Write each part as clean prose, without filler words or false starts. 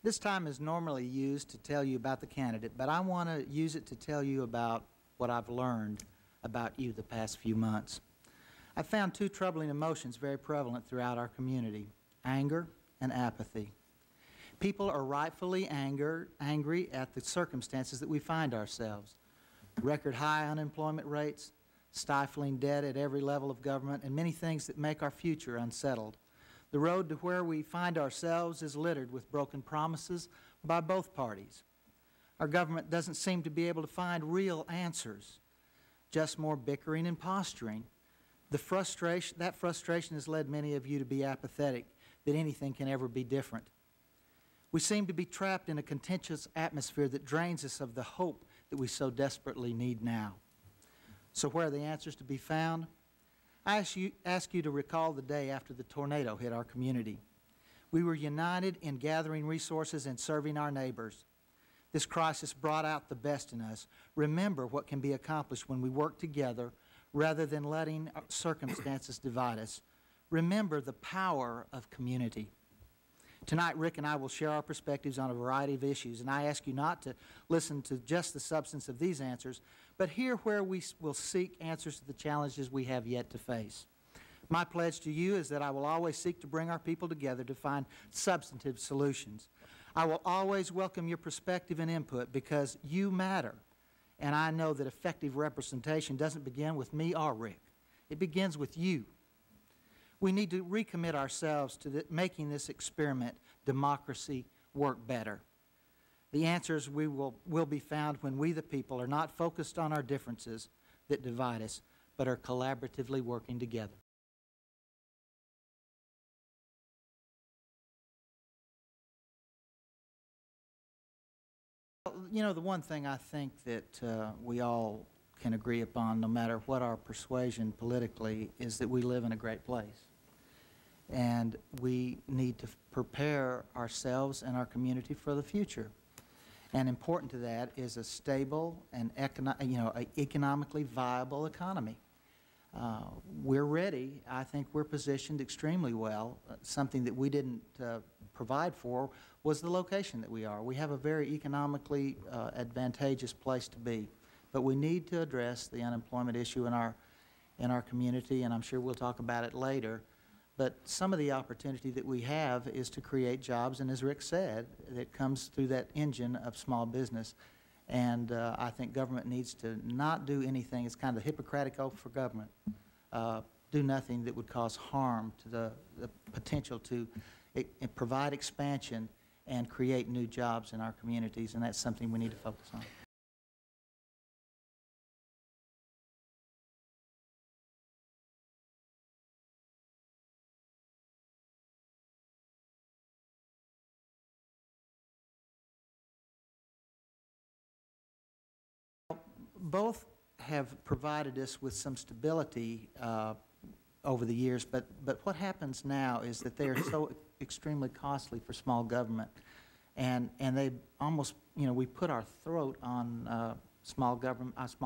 This time is normally used to tell you about the candidate, but I want to use it to tell you about what I've learned about you the past few months. I found two troubling emotions very prevalent throughout our community: anger and apathy. People are rightfully angry at the circumstances that we find ourselves. Record high unemployment rates, stifling debt at every level of government, and many things that make our future unsettled. The road to where we find ourselves is littered with broken promises by both parties. Our government doesn't seem to be able to find real answers, just more bickering and posturing. That frustration has led many of you to be apathetic that anything can ever be different. We seem to be trapped in a contentious atmosphere that drains us of the hope that we so desperately need now. So where are the answers to be found? I ask you to recall the day after the tornado hit our community. We were united in gathering resources and serving our neighbors. This crisis brought out the best in us. Remember what can be accomplished when we work together rather than letting circumstances divide us. Remember the power of community. Tonight, Rick and I will share our perspectives on a variety of issues, and I ask you not to listen to just the substance of these answers, but hear where we will seek answers to the challenges we have yet to face. My pledge to you is that I will always seek to bring our people together to find substantive solutions. I will always welcome your perspective and input because you matter, and I know that effective representation doesn't begin with me or Rick. It begins with you. We need to recommit ourselves to making this experiment, democracy, work better. The answers will be found when we, the people, are not focused on our differences that divide us, but are collaboratively working together. You know, the one thing I think that we all can agree upon, no matter what our persuasion politically, is that we live in a great place. And we need to prepare ourselves and our community for the future. And important to that is a stable and economically viable economy. We're ready. I think we're positioned extremely well. Something that we didn't provide for was the location that we are. We have a very economically advantageous place to be. But we need to address the unemployment issue in our community, and I'm sure we'll talk about it later. But some of the opportunity that we have is to create jobs, and as Rick said, that comes through that engine of small business. And I think government needs to not do anything. It's kind of the Hippocratic oath for government. Do nothing that would cause harm to the potential to provide expansion and create new jobs in our communities, and that's something we need to focus on. Both have provided us with some stability over the years, but what happens now is that they are so extremely costly for small government, and they almost, we put our throat on small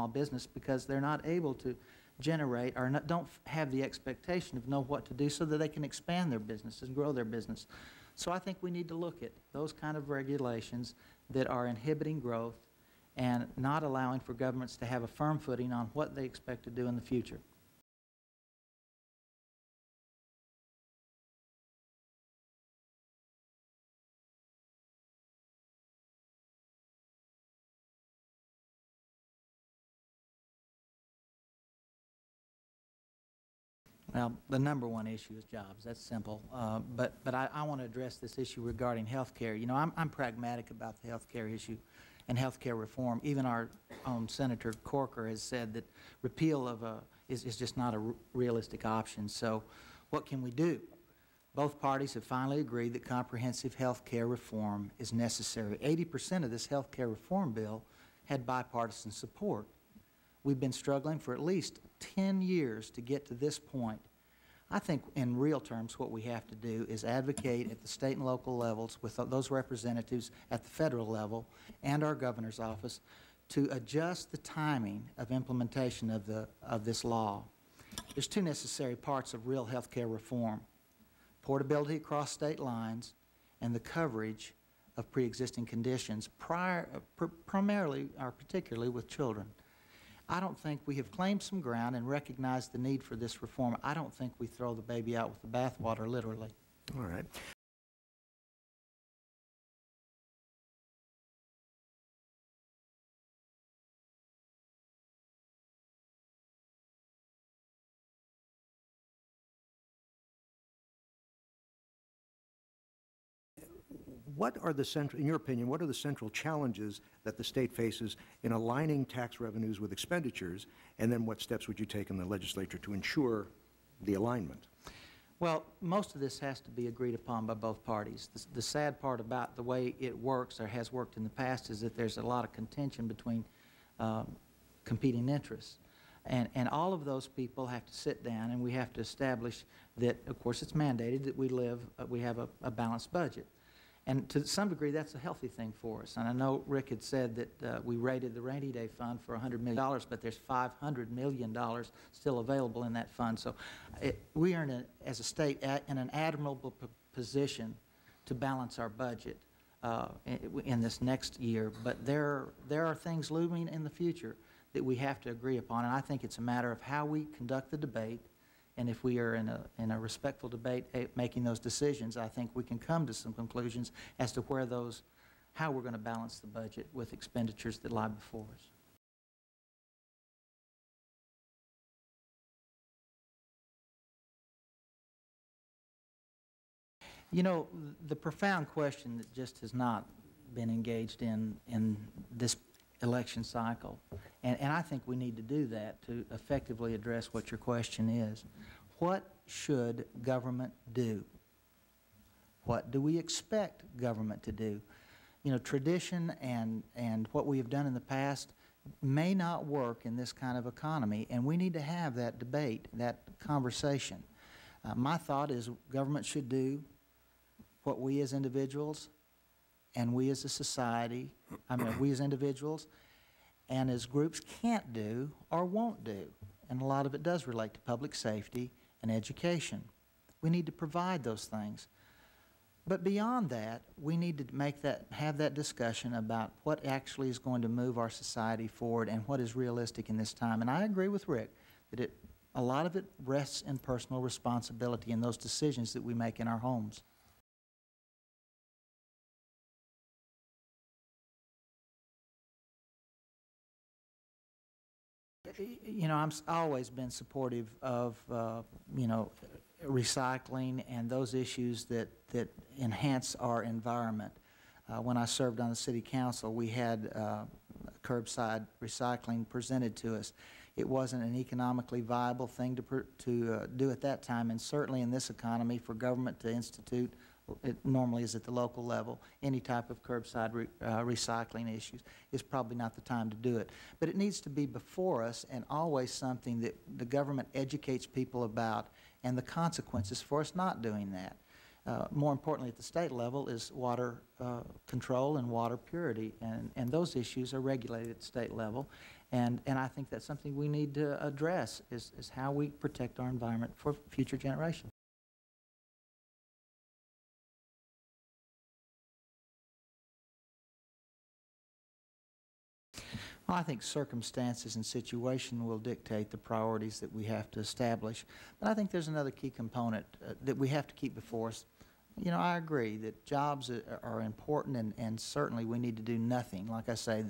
business because they're not able to generate or don't have the expectation of know what to do so that they can expand their business and grow their business. So I think we need to look at those kind of regulations that are inhibiting growth and not allowing for governments to have a firm footing on what they expect to do in the future. Well, the number one issue is jobs. That's simple. But I want to address this issue regarding health care. You know, I'm pragmatic about the health care issue and health care reform. Even our own Senator Corker has said that repeal is just not a realistic option. So what can we do? Both parties have finally agreed that comprehensive health care reform is necessary. 80% of this health care reform bill had bipartisan support. We've been struggling for at least 10 years to get to this point. I think in real terms what we have to do is advocate at the state and local levels with those representatives at the federal level and our governor's office to adjust the timing of implementation of this law. There's two necessary parts of real health care reform: portability across state lines and the coverage of pre-existing conditions, primarily or particularly with children. I don't think we have claimed some ground and recognized the need for this reform. I don't think we throw the baby out with the bathwater, literally. All right. What are the central, in your opinion, what are the central challenges that the state faces in aligning tax revenues with expenditures, and then what steps would you take in the legislature to ensure the alignment? Well, most of this has to be agreed upon by both parties. The sad part about the way it works or has worked in the past is that there's a lot of contention between competing interests. And all of those people have to sit down, and we have to establish that, of course, it's mandated that we have a balanced budget. And to some degree, that's a healthy thing for us. And I know Rick had said that we rated the rainy day fund for $100 million, but there's $500 million still available in that fund. So we are, as a state, in an admirable position to balance our budget in this next year. But there are things looming in the future that we have to agree upon. And I think it's a matter of how we conduct the debate. And if we are in a respectful debate making those decisions, I think we can come to some conclusions as to how we're going to balance the budget with expenditures that lie before us. You know, the profound question that just has not been engaged in this election cycle, and I think we need to do that to effectively address what your question is. What should government do? What do we expect government to do? You know, tradition and what we have done in the past may not work in this kind of economy, and we need to have that debate, that conversation. My thought is government should do what we as individuals and we as a society, we as individuals and as groups can't do or won't do. And a lot of it does relate to public safety and education. We need to provide those things. But beyond that, we need to have that discussion about what actually is going to move our society forward and what is realistic in this time. And I agree with Rick that a lot of it rests in personal responsibility in those decisions that we make in our homes. You know, I've always been supportive of, you know, recycling and those issues that enhance our environment. When I served on the city council, we had curbside recycling presented to us. It wasn't an economically viable thing to do at that time, and certainly in this economy for government to institute, it normally is at the local level, any type of curbside recycling issues is probably not the time to do it. But it needs to be before us and always something that the government educates people about and the consequences for us not doing that. More importantly at the state level is water control and water purity, and those issues are regulated at the state level. And I think that's something we need to address is how we protect our environment for future generations. Well, I think circumstances and situation will dictate the priorities that we have to establish. But I think there's another key component that we have to keep before us. You know, I agree that jobs are important, and certainly we need to do nothing. Like I say,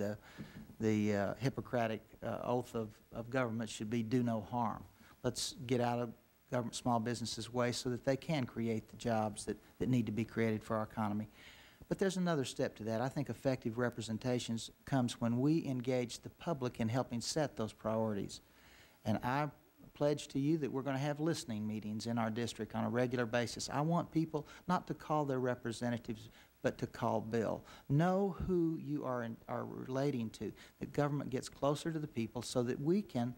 the Hippocratic oath of government should be do no harm. Let's get out of government small businesses' way so that they can create the jobs that need to be created for our economy. But there's another step to that. I think effective representations comes when we engage the public in helping set those priorities. And I pledge to you that we're going to have listening meetings in our district on a regular basis. I want people not to call their representatives, but to call Bill. Know who you are relating to. That government gets closer to the people so that we can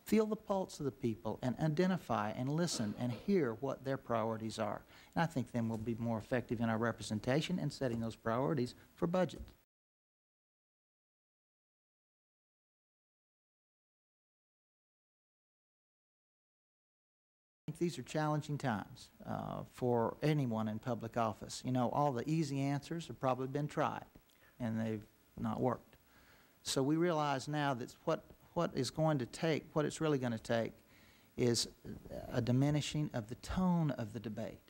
feel the pulse of the people and identify and listen and hear what their priorities are. And I think then we'll be more effective in our representation and setting those priorities for budget. I think these are challenging times for anyone in public office. You know, all the easy answers have probably been tried, and they've not worked. So we realize now that what it's really going to take is a diminishing of the tone of the debate.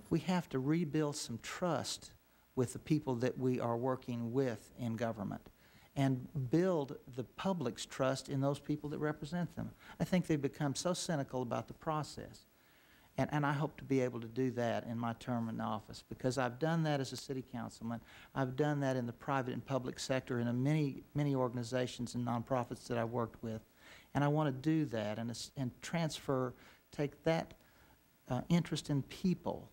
We have to rebuild some trust with the people that we are working with in government and build the public's trust in those people that represent them. I think they've become so cynical about the process. And I hope to be able to do that in my term in office, because I've done that as a city councilman. I've done that in the private and public sector in many organizations and nonprofits that I've worked with. And I want to do that and take that interest in people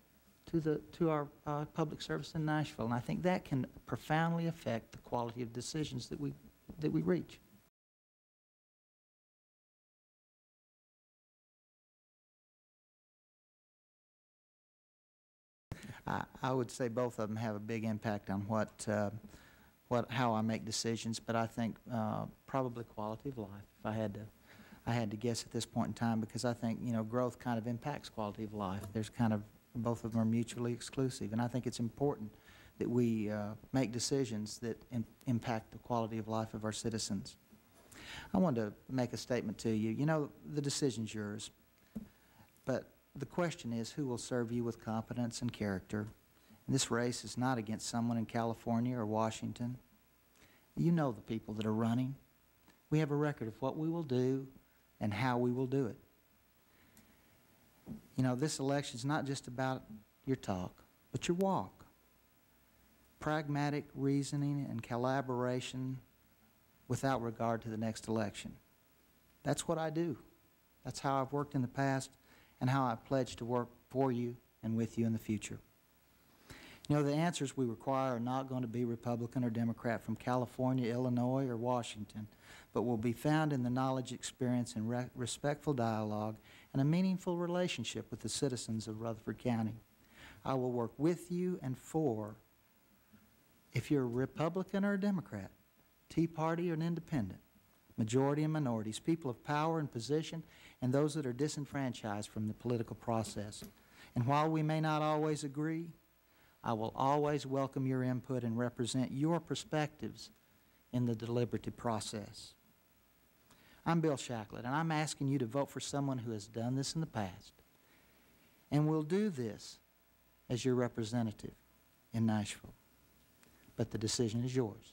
to our public service in Nashville. And I think that can profoundly affect the quality of decisions that we reach. I would say both of them have a big impact on how I make decisions, but I think probably quality of life, if I had to guess at this point in time, because I think, you know, growth kind of impacts quality of life. There's kind of, both of them are mutually exclusive, and I think it's important that we make decisions that impact the quality of life of our citizens. I want to make a statement to you. You know, the decision's yours, but the question is, who will serve you with competence and character? And this race is not against someone in California or Washington. You know the people that are running. We have a record of what we will do and how we will do it. You know, this election is not just about your talk, but your walk. Pragmatic reasoning and collaboration without regard to the next election. That's what I do. That's how I've worked in the past, and how I pledge to work for you and with you in the future. You know, the answers we require are not going to be Republican or Democrat from California, Illinois, or Washington, but will be found in the knowledge, experience, and respectful dialogue and a meaningful relationship with the citizens of Rutherford County. I will work with you and for, if you're a Republican or a Democrat, Tea Party or an independent, majority and minorities, people of power and position, and those that are disenfranchised from the political process. And while we may not always agree, I will always welcome your input and represent your perspectives in the deliberative process. I'm Bill Shacklett, and I'm asking you to vote for someone who has done this in the past and will do this as your representative in Nashville. But the decision is yours.